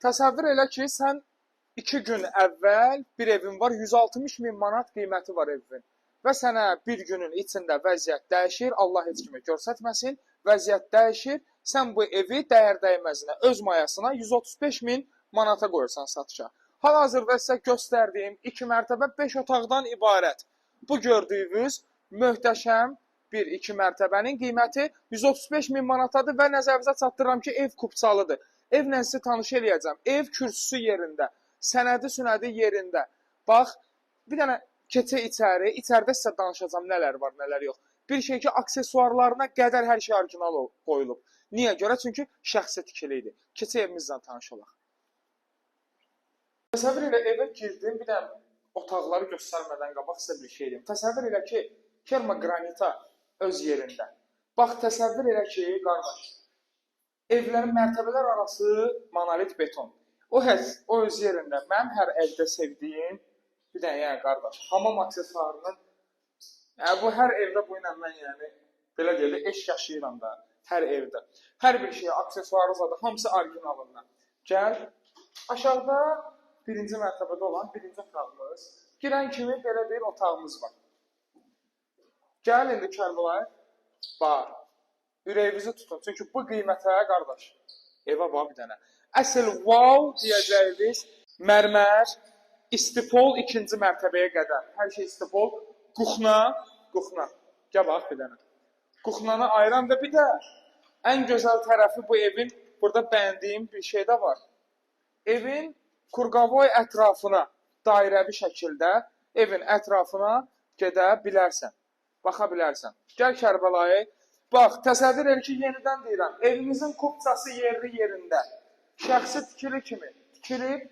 Təsəvvür elə ki, sən 2 gün əvvəl bir evin var, 160 min manat qiyməti var evin. Və sənə bir günün içində vəziyyət dəyişir, Allah heç kimi göstərməsin, vəziyyət dəyişir, sən bu evi dəyər dəyməzinə, öz mayasına 135 min manata qoyursan satışa. Hal-hazırda sizə göstərdiyim 2 mərtəbə 5 otaqdan ibarət. Bu gördüyünüz möhtəşəm bir 2 mərtəbənin qiyməti 135 min manatadır və nəzərinizə çatdırıram ki, ev kupçalıdır. Evlə sizi tanış eləyəcəm. Ev kürsüsü yerində, sənədi yerində. Bax, bir dənə keçə içəri, içəridə sizə danışacağım nələr var, nələr yox. Bir şey ki, aksesuarlarına qədər hər şey orijinal qoyulub. Niyə görə? Çünki şəxsi tikilidir. Keçə evimizlə tanış olaq. Təsəvvür elə evə girdim, bir dənə otaqları göstərmədən qabaq sizə bir şey deyim. Təsəvvür elə ki, kermogranita öz yerində. Bax, təsəvvür elə ki, qardaş, evlərin mərtəbələr arası monolit beton. O öz yerində. Mənim hər evdə sevdiyim, bir dənə, yəni qardaş, hamam aksesuarının, yəni bu hər evdə bu ilə mən, yəni, belə deyil, eşq yaşayıram da, hər evdə. Hər bir şeyə aksesuarı zadı, hamısı orijinalından. Gəl, aşağıda birinci mərtəbədə olan birinci otağımız, girən kimi belə bir otağımız var. Gəl indi Kərbalay, bax, ürəyinizi tutun, çünki bu qiymətə, qardaş, evə bax bir dənə. Əsl wow deyəcəyiniz mərmər, istipol ikinci mərtəbəyə qədər. Hər şey istipol, kuxna. Gəl bax bir dənə. Kuxnanı ayıran və bir də ən gözəl tərəfi bu evin, burada bəyəndiyim bir şey də var. Evin Kurqavoy ətrafına, dairəvi şəkildə evin ətrafına gedə bilərsən, baxa bilərsən. Gəl Kərbalayı, bax, təsəvvür el ki, yenidən deyirəm, evimizin kupçası yerində, şəxsi tikili kimi tikilib,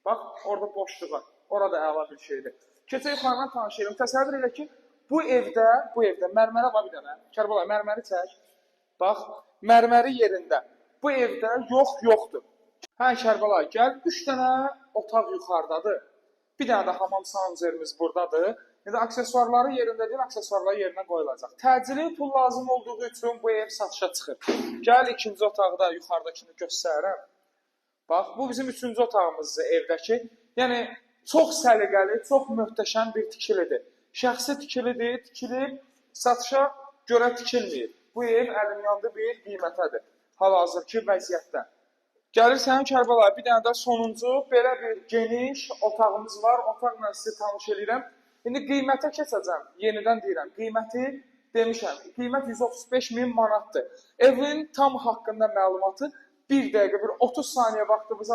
bax, orada boşluğa, orada əla bir şeydir. Keçə yuxarıdan tanış edim, təsəvvür elə ki, bu evdə, mərmərə var bir dənə, Kərbalay, mərməri çək, bax, mərməri yerində, bu evdə yoxdur. Hə, Kərbalay, gəl, 3 dənə otaq yuxarıdadır. Bir dənə də hamam sancırımız buradadır. İndi aksesuarları yerində deyil, aksesuarları yerinə qoyulacaq. Təcili pul lazım olduğu üçün bu ev satışa çıxır. Gəl, ikinci otaqda yuxarıdakini göstərirəm. Bax, bu bizim 3-cü otağımızdır evdəki. Yəni, çox səliqəli, çox möhtəşəm bir tikilidir. Şəxsi tikilidir, tikilib satışa görə tikilməyib. Bu ev əlimyandı bir qiymətədir. Hal-hazırki vəziyyətdə. Gəlirsən Kərbalay, bir dənə də sonuncu belə bir geniş otağımız var. Otaqla sizi tanış edirəm. İndi qiymətə keçəcəm. Yenidən deyirəm. Qiyməti demişəm. Qiymət 135 min manatdır. Evin tam haqqında məlumatı bir dəqiqə, bir 30 saniyə vaxtımızı